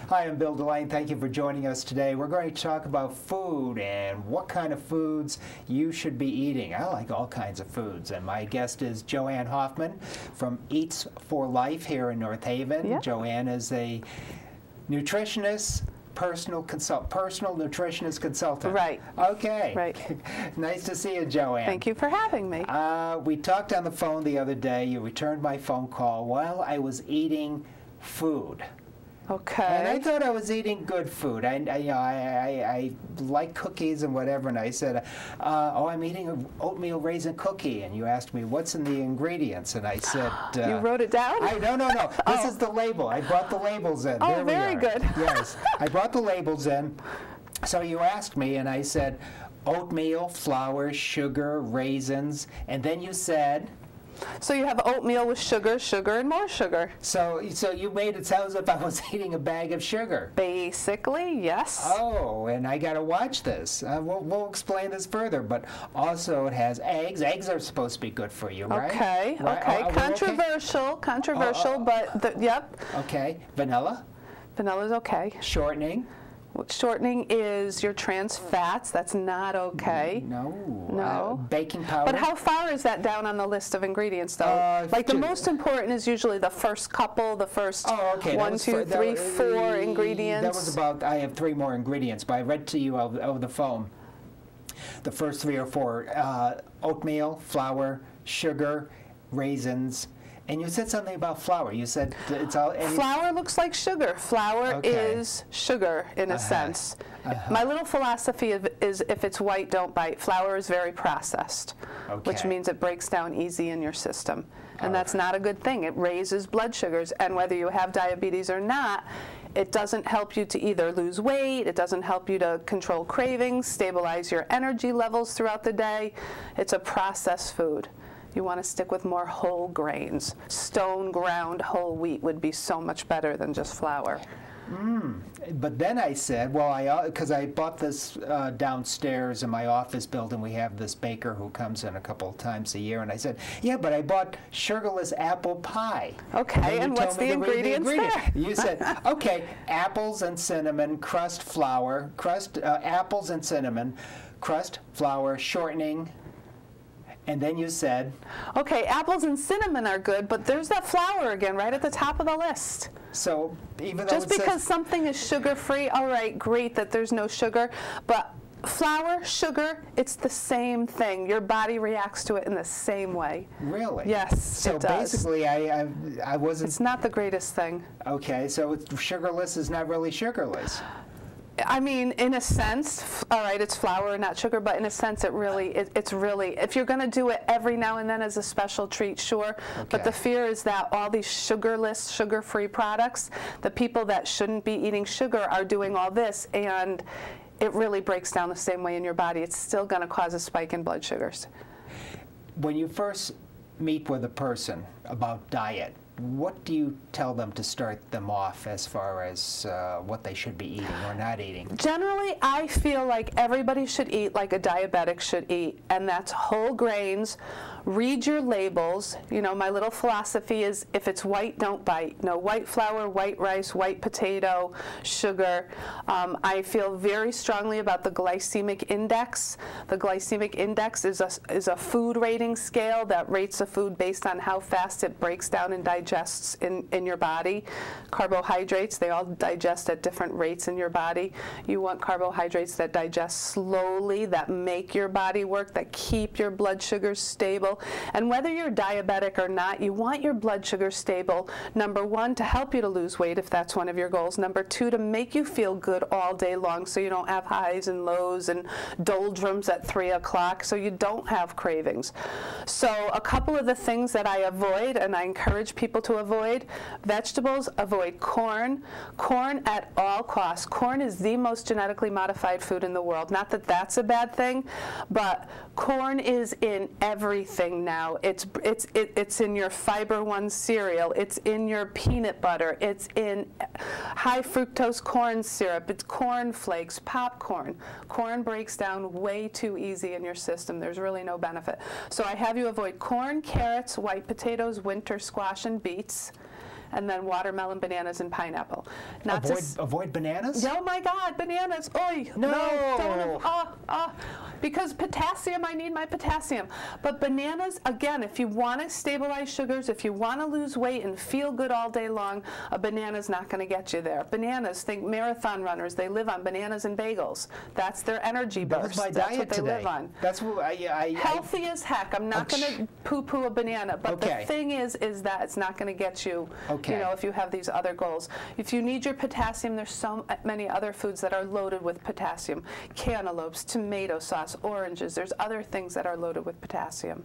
Hi, I'm Bill Delane. Thank you for joining us today. We're going to talk about food and what kind of foods you should be eating. I like all kinds of foods, and my guest is Joanne Hoffman from Eats4Life here in North Haven. Yep. Joanne is a nutritionist, personal nutritionist consultant. Right. Okay. Right. Nice to see you, Joanne. Thank you for having me. We talked on the phone the other day. You returned my phone call while I was eating food. Okay. And I thought I was eating good food. I like cookies and whatever, and I said, oh, I'm eating an oatmeal raisin cookie. And you asked me, what's in the ingredients? And I said... you wrote it down? No. This is the label. I brought the labels in. Oh, there we very are. good. Yes. I brought the labels in. So you asked me, and I said, oatmeal, flour, sugar, raisins, and then you said... So you have oatmeal with sugar, sugar, and more sugar. So you made it sound as if I was eating a bag of sugar. Basically, yes. Oh, and I got to watch this. We'll explain this further, but also it has eggs. Eggs are supposed to be good for you, right? Okay, right? okay. Controversial, but yep. Okay. Vanilla? Vanilla's okay. Shortening? Shortening is your trans fats. That's not okay. No. Baking powder? But how far is that down on the list of ingredients, though? Like the most important is usually the first couple, the first 1, 2, 3, 4 ingredients. That was about, I have 3 more ingredients, but I read to you over the phone. The first 3 or 4, oatmeal, flour, sugar, raisins. And you said something about flour. You said it's all... Flour looks like sugar. Flour is sugar in a sense. My little philosophy is if it's white, don't bite. Flour is very processed, which means it breaks down easy in your system. And that's not a good thing. It raises blood sugars. And whether you have diabetes or not, it doesn't help you to either lose weight, it doesn't help you to control cravings, stabilize your energy levels throughout the day. It's a processed food. You want to stick with more whole grains. Stone ground whole wheat would be so much better than just flour. But then I said, well, because I bought this downstairs in my office building. We have this baker who comes in a couple of times a year, and I said, yeah, but I bought sugarless apple pie. Okay, and what's the ingredients there? You said, okay, apples and cinnamon, crust flour, apples and cinnamon, crust flour, shortening. And then you said... Okay, apples and cinnamon are good, but there's that flour again right at the top of the list. So even though just because something is sugar-free, all right, great that there's no sugar, but flour, sugar, it's the same thing. Your body reacts to it in the same way. Really? Yes, so it does. Basically, I wasn't... It's not the greatest thing. Okay, so sugarless is not really sugarless. I mean, in a sense, all right, it's flour and not sugar, but in a sense, it's really, if you're going to do it every now and then as a special treat, sure. Okay. But the fear is that all these sugarless, sugar-free products, the people that shouldn't be eating sugar are doing all this, and it really breaks down the same way in your body. It's still going to cause a spike in blood sugars. When you first meet with a person about diet, what do you tell them to start them off as far as what they should be eating or not eating? Generally, I feel like everybody should eat like a diabetic should eat, and that's whole grains. Read your labels. You know, my little philosophy is if it's white, don't bite. No white flour, white rice, white potato, sugar. I feel very strongly about the glycemic index. The glycemic index is a food rating scale that rates a food based on how fast it breaks down and digests in your body. Carbohydrates, they all digest at different rates in your body. You want carbohydrates that digest slowly, that make your body work, that keep your blood sugars stable. And whether you're diabetic or not, you want your blood sugar stable, number 1, to help you to lose weight if that's one of your goals. Number 2, to make you feel good all day long so you don't have highs and lows and doldrums at 3 o'clock, so you don't have cravings. So a couple of the things that I avoid, and I encourage people to avoid: vegetables, avoid corn. Corn at all costs. Corn is the most genetically modified food in the world. Not that that's a bad thing, but corn is in everything now. It's in your Fiber One cereal. It's in your peanut butter. It's in high fructose corn syrup. It's corn flakes, popcorn. Corn breaks down way too easy in your system. There's really no benefit. So I have you avoid corn, carrots, white potatoes, winter squash, and beets. and then watermelon, bananas, and pineapple. Avoid bananas? Oh my God, bananas! Oy, no, don't. Because potassium, I need my potassium. But bananas, again, if you want to stabilize sugars, if you want to lose weight and feel good all day long, a banana's not going to get you there. Bananas, think marathon runners, they live on bananas and bagels. That's their energy burst. That's my That's diet what they today. live on. That's what Healthy as heck. I'm not going to poo-poo a banana, but the thing is that it's not going to get you, you know, if you have these other goals. If you need your potassium, there's so many other foods that are loaded with potassium. Cantaloupes, tomato sauce, oranges. There's other things that are loaded with potassium.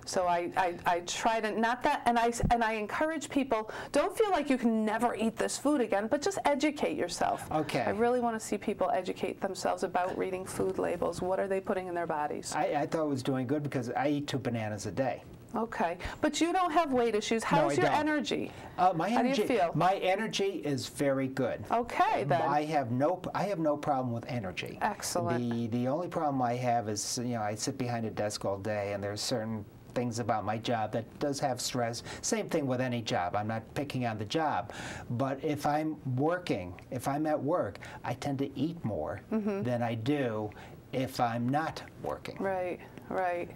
So I try to, not that, and I encourage people, don't feel like you can never eat this food again, but just educate yourself. Okay. I really want to see people educate themselves about reading food labels. What are they putting in their bodies? I thought it was doing good because I eat 2 bananas a day. Okay, but you don't have weight issues. How's your energy? How do you feel? My energy is very good. Okay, then. I have no problem with energy. Excellent. The only problem I have is, you know, I sit behind a desk all day, and there's certain things about my job that does have stress. Same thing with any job. I'm not picking on the job. But if I'm working, if I'm at work, I tend to eat more than I do if I'm not working. Right, right.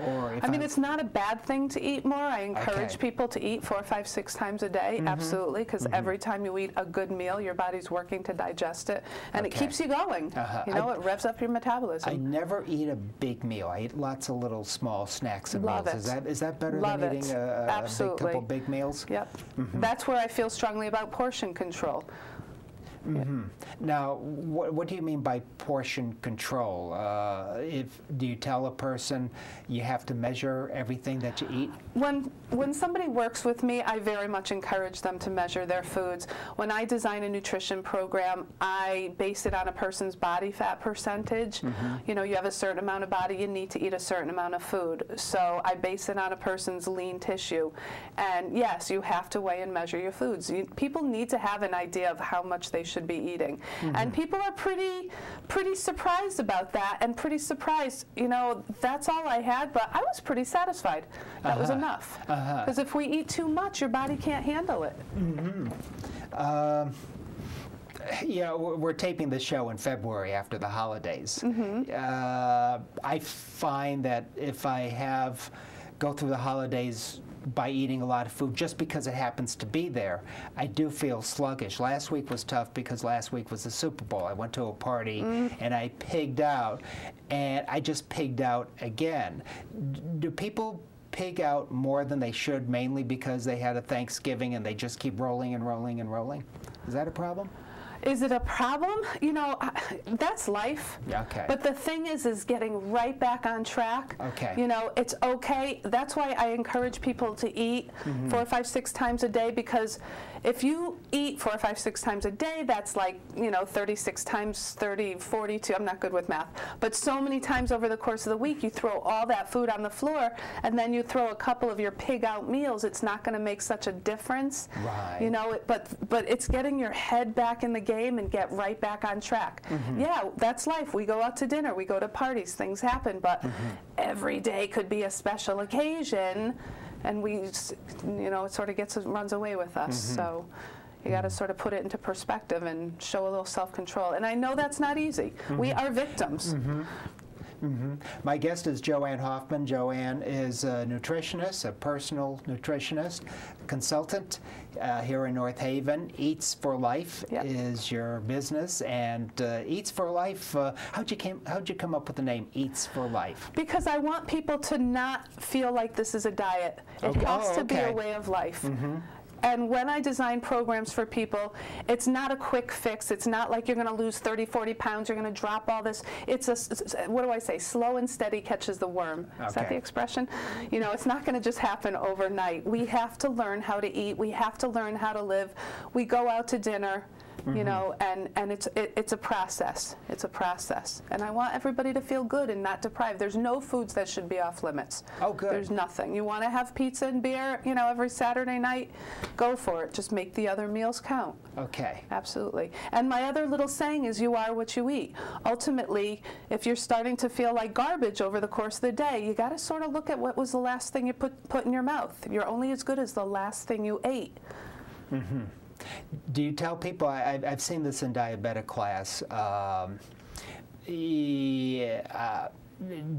Or if I mean, it's not a bad thing to eat more. I encourage Okay. people to eat 4, 5, 6 times a day, absolutely, because every time you eat a good meal, your body's working to digest it, and it keeps you going. You know, it revs up your metabolism. I never eat a big meal. I eat lots of little small snacks and Love meals. it. Is that better Love than it. eating a Absolutely. couple big meals? Yep. That's where I feel strongly about portion control. Now, what do you mean by portion control? Do you tell a person you have to measure everything that you eat? When somebody works with me, I very much encourage them to measure their foods. When I design a nutrition program, I base it on a person's body fat percentage. You know, you have a certain amount of body, you need to eat a certain amount of food. So I base it on a person's lean tissue. And yes, you have to weigh and measure your foods. People need to have an idea of how much they should be eating. And people are pretty surprised about that, and pretty surprised, you know, that's all I had, but I was pretty satisfied. That was enough. Because if we eat too much, your body can't handle it. Yeah, we're taping this show in February after the holidays. I find that if I go through the holidays by eating a lot of food just because it happens to be there, I do feel sluggish. Last week was tough because last week was the Super Bowl. I went to a party and I pigged out, and I just pigged out again. Do people pig out more than they should, mainly because they had a Thanksgiving and they just keep rolling and rolling and rolling? Is that a problem? Is it a problem? You know, that's life. Okay. But the thing is getting right back on track. Okay. You know, it's okay. That's why I encourage people to eat 4, 5, 6 times a day, because if you eat 4, 5, 6 times a day, that's like, you know, 36 times 30, 42. I'm not good with math. But so many times over the course of the week, you throw all that food on the floor, and then you throw a couple of your pig out meals. It's not going to make such a difference. Right. You know, but it's getting your head back in the game and get right back on track. Yeah, that's life. We go out to dinner, we go to parties, things happen, but every day could be a special occasion, and we, you know, it sort of runs away with us. So you got to sort of put it into perspective and show a little self-control. And I know that's not easy. We are victims. My guest is Joanne Hoffman. Joanne is a nutritionist, a personal nutritionist, consultant here in North Haven. Eats4Life is your business, and Eats4Life. How'd you come up with the name Eats4Life? Because I want people to not feel like this is a diet. It has to be a way of life. And when I design programs for people, it's not a quick fix. It's not like you're going to lose 30, 40 pounds, you're going to drop all this. It's what do I say? Slow and steady catches the worm. Is that the expression? You know, it's not going to just happen overnight. We have to learn how to eat. We have to learn how to live. We go out to dinner. you know, and it's a process. It's a process. And I want everybody to feel good and not deprived. There's no foods that should be off limits. Oh, good. There's nothing. You want to have pizza and beer, you know, every Saturday night, go for it. Just make the other meals count. Okay. Absolutely. And my other little saying is you are what you eat. Ultimately, if you're starting to feel like garbage over the course of the day, you got to sort of look at what was the last thing you put in your mouth. You're only as good as the last thing you ate. Mm-hmm. Do you tell people, I've seen this in diabetic class, do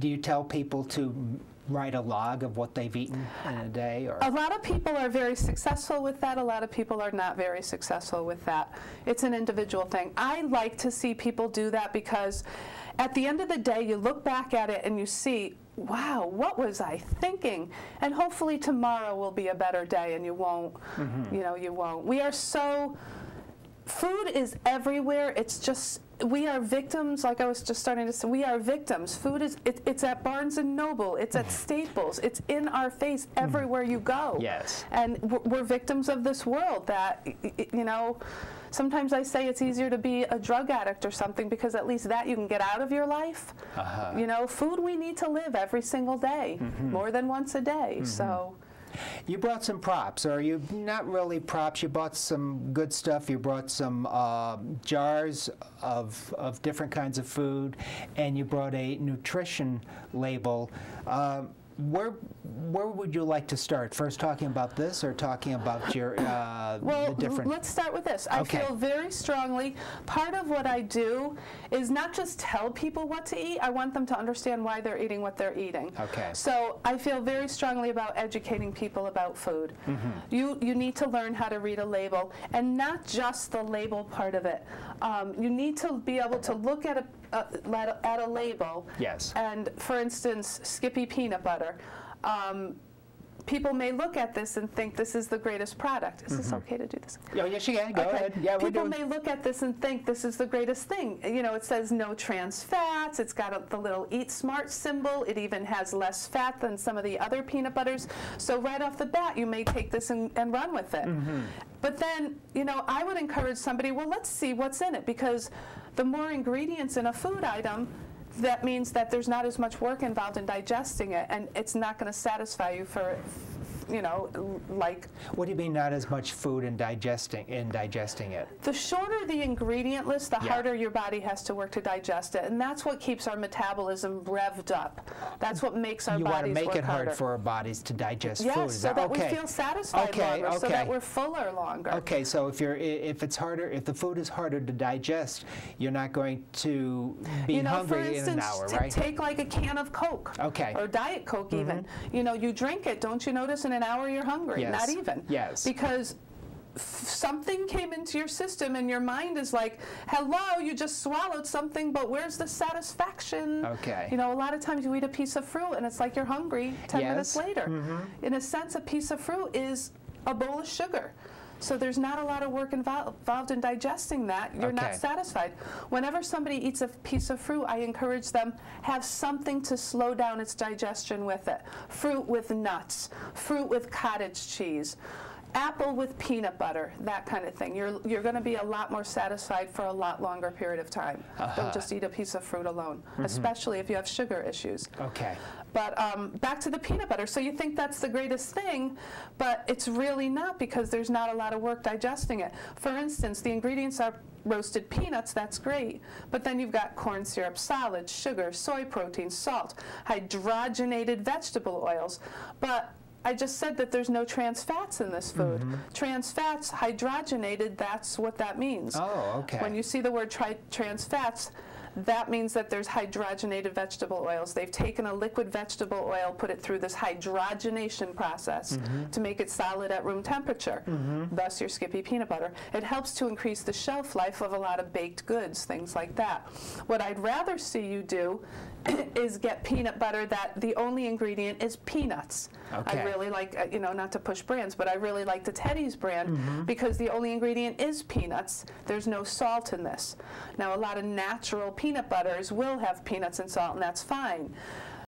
you tell people to write a log of what they've eaten in a day? Or? A lot of people are very successful with that. A lot of people are not very successful with that. It's an individual thing. I like to see people do that because at the end of the day, you look back at it and you see, wow, what was I thinking? And hopefully tomorrow will be a better day and you won't, you know, you won't. We are so, food is everywhere. It's just, we are victims, like I was just starting to say, we are victims. Food is, it's at Barnes & Noble, it's at Staples, it's in our face everywhere you go. Yes. And we're victims of this world that, you know, sometimes I say it's easier to be a drug addict or something because at least that you can get out of your life. You know, food we need to live every single day, more than once a day, so. You brought some props, or you not really props, you bought some good stuff. You brought some jars of different kinds of food, and you brought a nutrition label. Where would you like to start? First talking about this or talking about your the different... Let's start with this. I feel very strongly, part of what I do is not just tell people what to eat, I want them to understand why they're eating what they're eating. Okay. So I feel very strongly about educating people about food. You need to learn how to read a label, and not just the label part of it. You need to be able to look at a label. Yes. And for instance, Skippy peanut butter. People may look at this and think this is the greatest product. Is this okay to do this? Oh, yes, you can. Go ahead. Yeah, people may look at this and think this is the greatest thing. You know, it says no trans fats. It's got the little Eat Smart symbol. It even has less fat than some of the other peanut butters. So right off the bat, you may take this and run with it. But then, you know, I would encourage somebody, well, let's see what's in it, because the more ingredients in a food item, that means that there's not as much work involved in digesting it, and it's not going to satisfy you for, you know, like... What do you mean not as much food in digesting it? The shorter the ingredient list, the harder your body has to work to digest it, and that's what keeps our metabolism revved up. That's what makes our bodies work harder. You want to make it hard for our bodies to digest food. Yes, so that we feel satisfied longer, so that we're fuller longer. Okay, so if it's harder, if the food is harder to digest, you're not going to be hungry in an hour, right? Take like a can of Coke. Okay. Or Diet Coke even. You know, you drink it, don't you notice in an hour you're hungry? Yes. Not even. Yes. Because something came into your system and your mind is like, hello, you just swallowed something, but where's the satisfaction? Okay. You know, a lot of times you eat a piece of fruit and it's like you're hungry 10 minutes later. In a sense, a piece of fruit is a bowl of sugar. So there's not a lot of work involved in digesting that. You're not satisfied. Whenever somebody eats a piece of fruit, I encourage them, have something to slow down its digestion with it. Fruit with nuts, fruit with cottage cheese, apple with peanut butter, that kind of thing. You're going to be a lot more satisfied for a lot longer period of time. Don't just eat a piece of fruit alone, especially if you have sugar issues. Okay. But back to the peanut butter. So you think that's the greatest thing, but it's really not, because there's not a lot of work digesting it. For instance, the ingredients are roasted peanuts, that's great, but then you've got corn syrup, solids, sugar, soy protein, salt, hydrogenated vegetable oils. But I just said that there's no trans fats in this food. Trans fats, hydrogenated, that's what that means. Oh, okay. When you see the word trans fats, that means that there's hydrogenated vegetable oils. They've taken a liquid vegetable oil, put it through this hydrogenation process to make it solid at room temperature, thus your Skippy peanut butter. It helps to increase the shelf life of a lot of baked goods, things like that. What I'd rather see you do is get peanut butter that the only ingredient is peanuts. I really like, you know, not to push brands, but I really like the Teddy's brand because the only ingredient is peanuts. There's no salt in this. Now, a lot of natural peanut butters will have peanuts and salt, and that's fine.